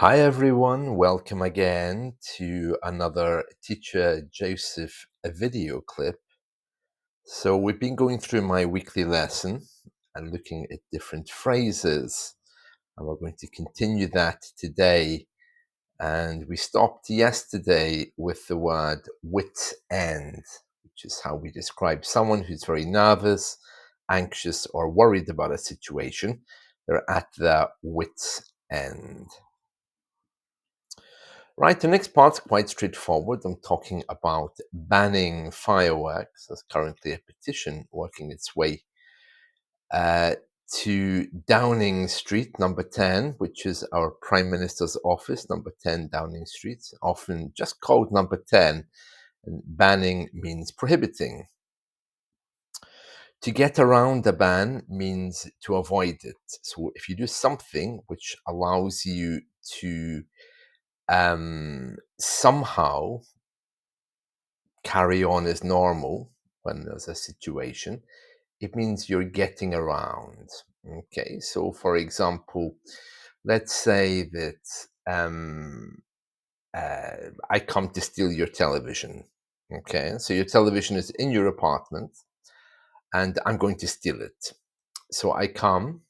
Hi everyone, welcome again to another Teacher Joseph video clip. So we've been going through my weekly lesson and looking at different phrases, and we're going to continue that today. And we stopped yesterday with the word wit's end, which is how we describe someone who's very nervous, anxious, or worried about a situation. They're at their wit's end. Right, the next part's quite straightforward. I'm talking about banning fireworks. There's currently a petition working its way uh, to Downing Street, number 10, which is our Prime Minister's office, number 10 Downing Street, often just called number 10. And banning means prohibiting. To get around a ban means to avoid it. So if you do something which allows you to somehow carry on as normal when there's a situation, it means you're getting around. Okay, so for example, let's say that I come to steal your television. Okay, so your television is in your apartment and I'm going to steal it. So I come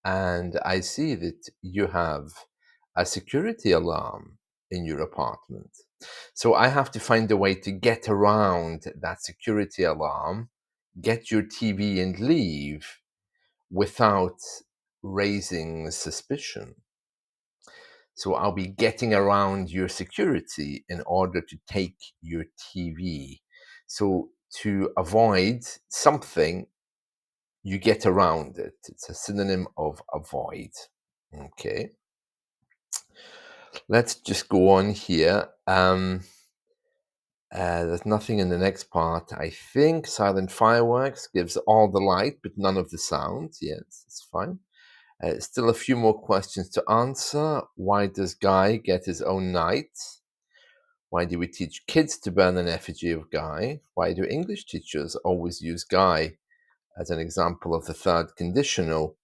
and I see that you have a security alarm in your apartment. So I have to find a way to get around that security alarm, get your TV and leave without raising suspicion. So I'll be getting around your security in order to take your TV. So to avoid something, you get around it. It's a synonym of avoid. Okay, let's just go on here. There's nothing in the next part. I think silent fireworks gives all the light, but none of the sound. Yes, it's fine. Still a few more questions to answer. Why does Guy get his own night? Why do we teach kids to burn an effigy of Guy? Why do English teachers always use Guy as an example of the third conditional?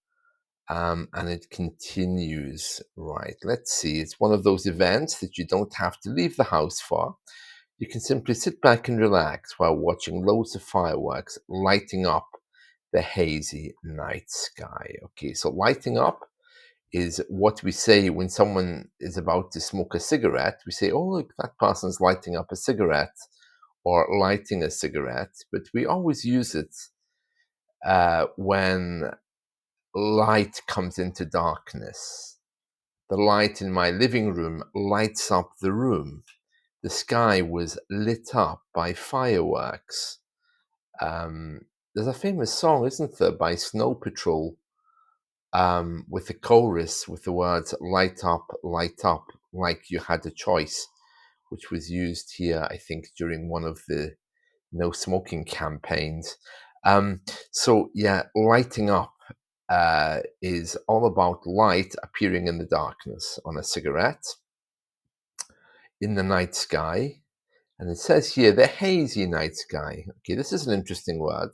And it continues. Right, let's see. It's one of those events that you don't have to leave the house for. You can simply sit back and relax while watching loads of fireworks lighting up the hazy night sky. Okay, so lighting up is what we say when someone is about to smoke a cigarette. We say, oh, look, that person's lighting up a cigarette or lighting a cigarette. But we always use it when light comes into darkness. The light in my living room lights up the room. The sky was lit up by fireworks. Um, there's a famous song, isn't there, by Snow Patrol, with the chorus with the words light up, like you had a choice, which was used here, I think, during one of the no smoking campaigns. Um, so, yeah, lighting up is all about light appearing in the darkness on a cigarette, in the night sky. And it says here, the hazy night sky. Okay, this is an interesting word.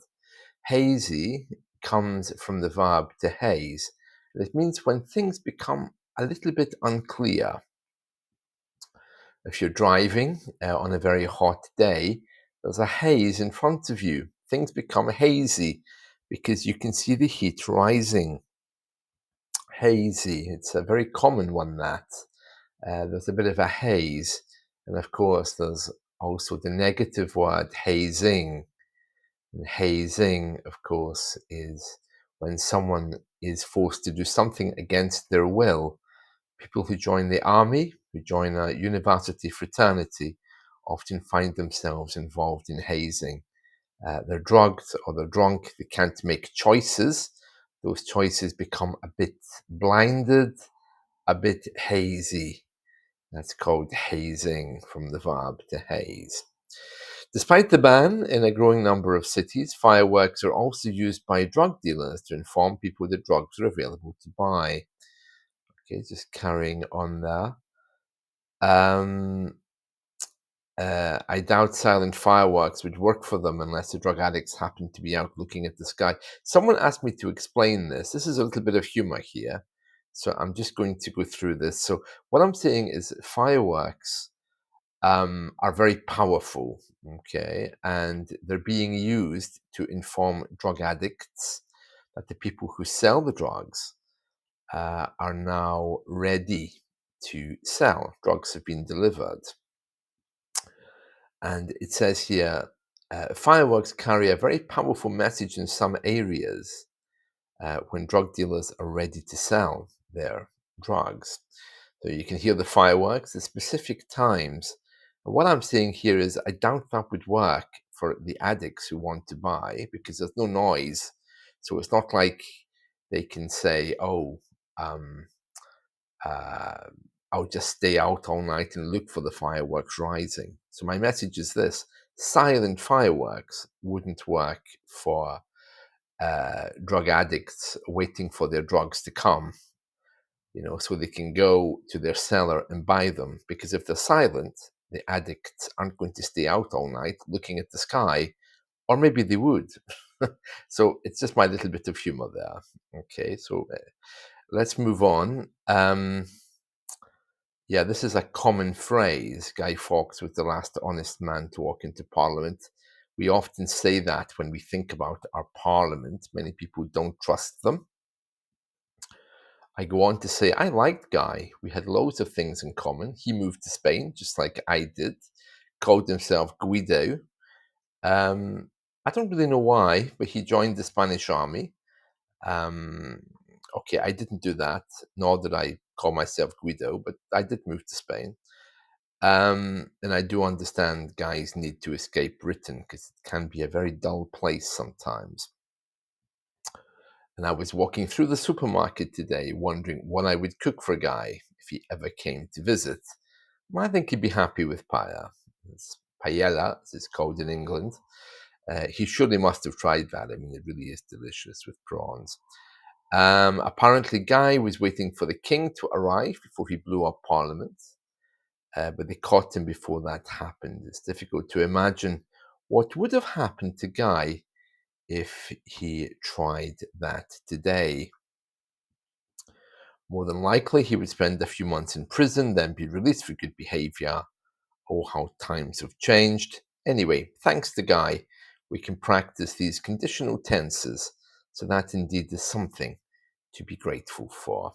Hazy comes from the verb to haze. It means when things become a little bit unclear. If you're driving on a very hot day, there's a haze in front of you. Things become hazy because you can see the heat rising. Hazy, it's a very common one that. There's a bit of a haze. And of course, there's also the negative word hazing. And hazing, of course, is when someone is forced to do something against their will. People who join the army, who join a university fraternity, often find themselves involved in hazing. They're drugged or they're drunk, they can't make choices. Those choices become a bit blinded, a bit hazy. That's called hazing, from the verb to haze. Despite the ban in a growing number of cities, fireworks are also used by drug dealers to inform people that drugs are available to buy. Okay, just carrying on there. Um, I doubt silent fireworks would work for them unless the drug addicts happen to be out looking at the sky. Someone asked me to explain this. This is a little bit of humor here. So I'm just going to go through this. So what I'm saying is fireworks are very powerful, okay, and they're being used to inform drug addicts that the people who sell the drugs are now ready to sell. Drugs have been delivered. And it says here fireworks carry a very powerful message in some areas when drug dealers are ready to sell their drugs. So you can hear the fireworks at specific times. And what I'm saying here is, I doubt that would work for the addicts who want to buy because there's no noise. So it's not like they can say, oh, um, uh, I'll just stay out all night and look for the fireworks rising. So my message is this: silent fireworks wouldn't work for drug addicts waiting for their drugs to come, so they can go to their cellar and buy them. Because if they're silent, the addicts aren't going to stay out all night looking at the sky, or maybe they would. So it's just my little bit of humor there. Okay, so let's move on. Yeah, this is a common phrase. Guy Fawkes was the last honest man to walk into Parliament. We often say that when we think about our Parliament. Many people don't trust them. I go on to say, I liked Guy. We had loads of things in common. He moved to Spain, just like I did, called himself Guido. I don't really know why, but he joined the Spanish army. Um, okay, I didn't do that, nor did I call myself Guido, but I did move to Spain. And I do understand guys need to escape Britain because it can be a very dull place sometimes. And I was walking through the supermarket today wondering what I would cook for Guy if he ever came to visit. Well, I think he'd be happy with paella. It's paella, as it's called in England. He surely must have tried that. I mean, it really is delicious with prawns. Apparently, Guy was waiting for the king to arrive before he blew up Parliament. But they caught him before that happened. It's difficult to imagine what would have happened to Guy if he tried that today. More than likely, he would spend a few months in prison, then be released for good behavior. Oh, how times have changed. Anyway, thanks to Guy, we can practice these conditional tenses, so that indeed is something to be grateful for.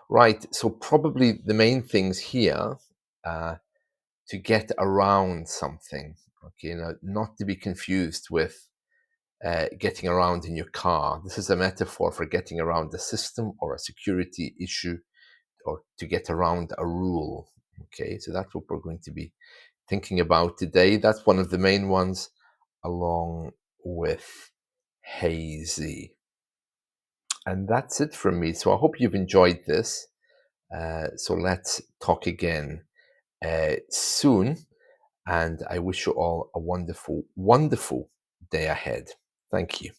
Right, so probably the main things here uh, to get around something, okay, not to be confused with getting around in your car. This is a metaphor for getting around a system or a security issue, or to get around a rule. Okay, so that's what we're going to be thinking about today. That's one of the main ones, along with hazy. And that's it from me. So I hope you've enjoyed this. So let's talk again soon. And I wish you all a wonderful, wonderful day ahead. Thank you.